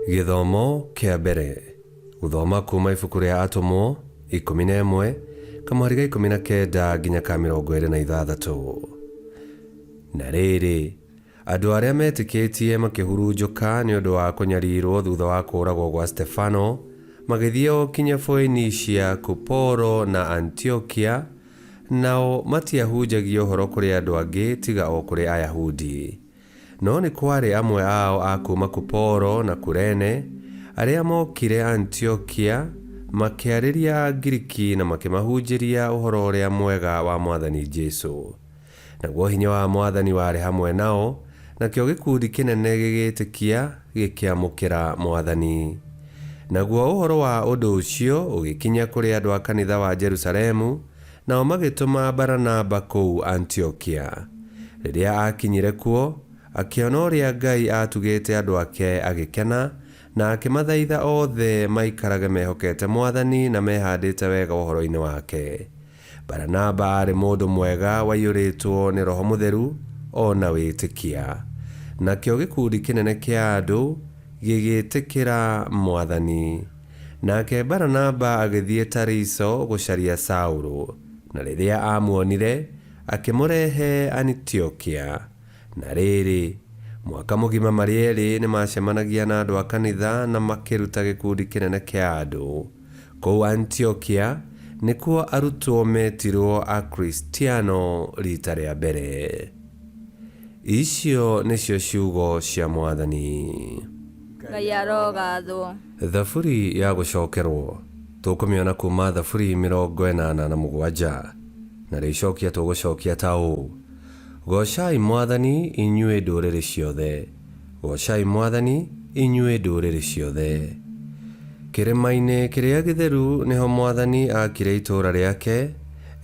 Githomo kia mbere. Guthoma kuma ibuku ria Atomo 11 kamwari ga 19 nginya ka 26. Na riri andu aria metikitie makihurunjuka ni undu wa kunyarirwo thutha wa kuragwo gwa Stefano magithie o kinya Phoenicia, Kuporo na Antiokia, nao matiahunjagia uhoro kuri andu angi tiga o kuri Ayahudi. No ni kwari amwe ao a kuma Kuporo na Kurene aria mokire Antiokia makiariria Giriki na makimahunjiria uhoro uria mwega wa Mwathani Jesu. Naguo hinya wa Mwathani wari hamwe nao, nakio gikundi kinene gigitikia gikiamukira Mwathani. Naguo uhoro wa undu ucio ugikinya kuri andu a kanitha wa Jerusalemu, nao magituma Baranaba kuu Antiokia. Riria akinyire kuo, akiona uria Ngai atugite andu ake agikena, na akimathaitha othe maikarage mehokete Mwathani na mehandite wega uhoro-ini wake. Baranaba ari mundu mwega waiyuritwo ni Roho Mutheru ona witikia. Nakio gikundi kinene kia andu gigitikira Mwathani. Nake Baranaba agithie Tariso gucaria Saulu, na riria amuonire akimurehe Antiokia. Na riri mwaka mugima marieri ni macemanagia na andu a kanitha na makiruta gikundi kinene kia andu. Kou Antiokia nikuo arutwo metirwo a Kristiano rita ria mbere. Icio nicio ciugo cia Mwathani. Ngai arogathwo. Thaburi ya gucokerwo tukumiona kuma thaburi 87 na ricokia tugucokia ta uu: Gocai Mwathani inyuĩ ndũrĩrĩ ciothe, gocai Mwathani inyuĩ ndũrĩrĩ ciothe. Kĩrĩma-inĩ kĩrĩa gĩtheru niho Mwathani akire itũũra rĩake,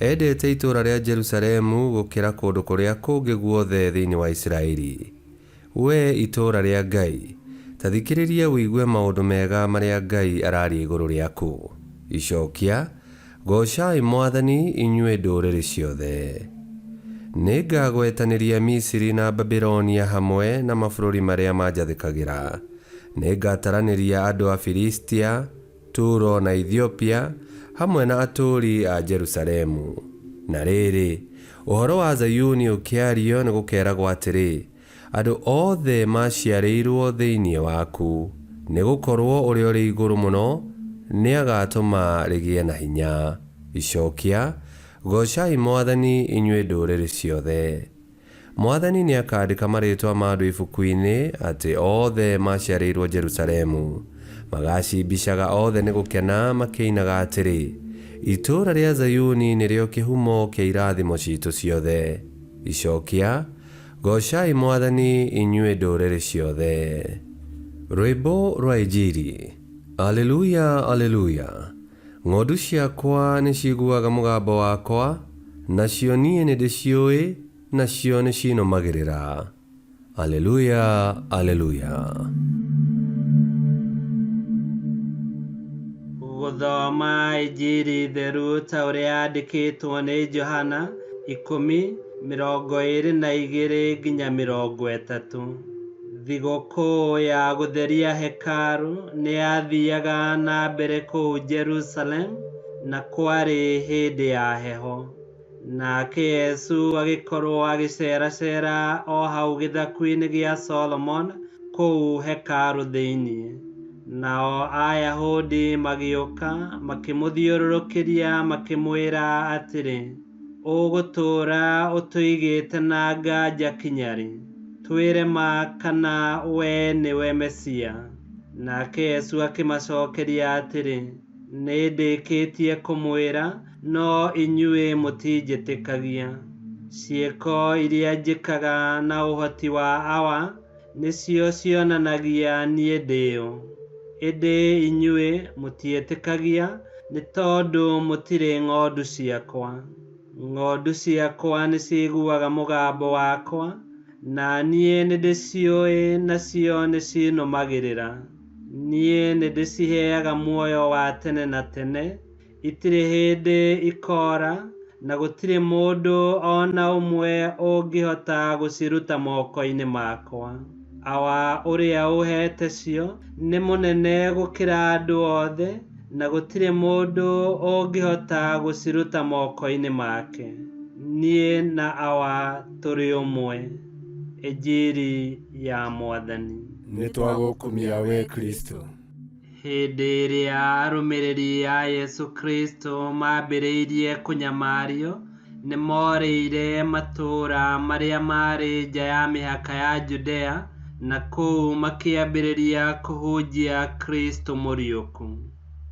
endete itũũra rĩa Jerusalemu gũkĩra kũndũ kũrĩa kũngĩ guothe thĩinĩ wa Isiraeli. We itũũra rĩa Ngai, ta thikĩrĩria wĩigue maũndũ mega marĩa Ngai araria igũrũ rĩaku. Icokia: gocai Mwathani inyuĩ ndũrĩrĩ ciothe. Nĩngagwetanĩria Misiri na Babilonia hamwe na mabũrũri marĩa manjathĩkagĩra. Nĩngataranĩria andũ a Filistia, Turo na Ethiopia hamwe na atũũri a Jerusalemu. Na rĩrĩ, ũhoro wa Zayuni ũkĩario nĩ gũkeragwo atĩrĩ: andũ othe maciarĩirwo thĩinĩ waku, nĩgũkorwo ũrĩa ũrĩ igũrũ mũno nĩagatũma rĩgĩe na hinya. Icokia: gocai Mwathani inyuĩ ndũrĩrĩ ciothe. Mwathani nĩakandĩka marĩtwa ma andũ ibuku-inĩ atĩ othe maciarĩirwo Jerusalemu magacimbicaga othe nĩ gũkena makĩinaga atĩrĩ: itũũra rĩa Zayuni nĩrĩo kĩhumo kĩa irathimo citũ ciothe. Icokia: gocai Mwathani inyuĩ ndũrĩrĩ ciothe. Rwĩmbo rwa Injili. Aleluya, aleluya. Ng'ondu ciakwa nĩ ciguaga mũgambo wakwa, nacio niĩ nĩndĩciũĩ, nacio nĩ cinũmagĩrĩra. Aleluya, aleluya. Gũthoma Injili theru ta ũrĩa yandĩkĩtwo nĩ Johana 10:22 nginya 30. Thigũkũ ya gũtheria hekaru nĩ yathiaga na mbere kũu Jerusalemu, na kwarĩ hĩndĩ ya heho. Nake Yesu agĩkorwo agĩceracera o hau gĩthaku-inĩ gĩa Solomon kũu hekaru thĩinĩ. Nao Ayahudi magĩũka makĩmũthiũrũrũkĩria makĩmwĩra atĩrĩ: ũgũtũũra ũtũigĩte na nganja kinya rĩ? Twĩre ma kana we nĩwe Mesia. Nake Yesu akĩmacokeria atĩrĩ: nĩndĩkĩtie kũmwĩra, no inyuĩ mũtinjĩtĩkagia. Ciĩko iria njĩkaga na ũhoti wa awa nĩcio cionanagia niĩ ndĩũ. Ĩndĩ inyuĩ mũtiĩtĩkagia nĩ tondũ mũtirĩ ng'ondu ciakwa. Ng'ondu ciakwa nĩciguaga mũgambo wakwa, na niĩ nĩndĩciũĩ, nacio nĩcinũmagĩrĩra. Niĩ nĩndĩciheaga muoyo wa tene na tene, itirĩ hĩndĩ ikora, na gũtirĩ mũndũ ona ũmwe ũngĩhota gũciruta moko-inĩ makwa. awa uria uhete cio nĩ mũnene gũkĩra andũ othe na gũtirĩ mũndũ ũngĩhota gũciruta moko-inĩ make. Niĩ na awa tũrĩ ũmwe. Injiri ya Mwathani. Nĩtwagũkumia we Kristo. Hĩndĩ ĩrĩa arũmĩrĩri a Yesu Kristo mambĩrĩirie kũnyamario, nĩ morĩire matũũra marĩa marĩ nja ya mĩhaka ya Judea, na kũu makĩambĩrĩria kũhunjia Kristo mũriũku.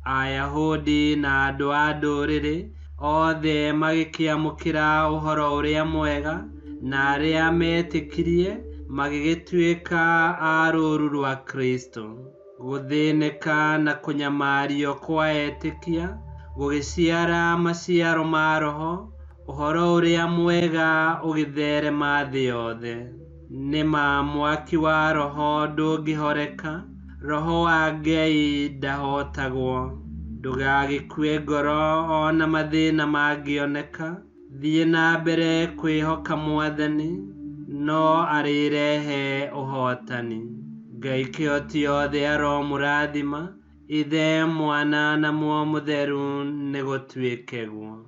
Ayahudi na andũ a ndũrĩrĩ othe magĩkĩamũkĩra ũhoro ũrĩa mwega, na arĩa metĩkirie magĩgĩtuĩka a rũũru rwa Kristo. Gũthĩnĩka na kũnyamario kwa etĩkia gũgĩciara maciaro ma Roho, ũhoro ũrĩa mwega ũgĩtherema thĩ yothe. Nĩma mwaki wa Roho ndũngĩhoreka, Roho wa Ngai ndahotagwo. Ndũgagĩkue ngoro ona mathĩna mangĩoneka, thiĩ na mbere kwĩhoka Mwathani, no arĩrehe ũhotani. Ngai kĩhoti othe aromũrathima, Ithe, Mwana na Muoyo Mũtheru nĩ gũtuĩke guo.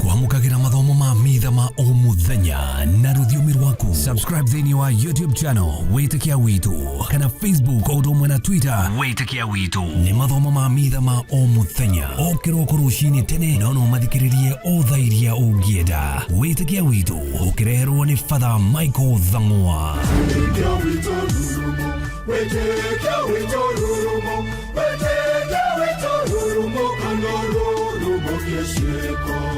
Kwamũkagĩra mathomo ma mitha ma o mũthenya na rũthiomi rwaku. Subscribe thĩinĩ wa YouTube channel Wĩtĩkia Witũ, kana Facebook o ũndũ ũmwe na Twitter Wĩtĩkia Witũ. Nĩ mathomo ma mitha ma o mũthenya, o kĩroko rũcinĩ tene, no mathikĩrĩrie o thaa iria ũngĩenda. Wĩtĩkia Witũ ũkĩreherwo nĩ Father Michael Thang'wa. Wĩtĩkia Witũ rurumo, Wĩtĩkia Witũ rurumo, Wĩtĩkia Witũ rurumo, kana rurumo kĩciĩko.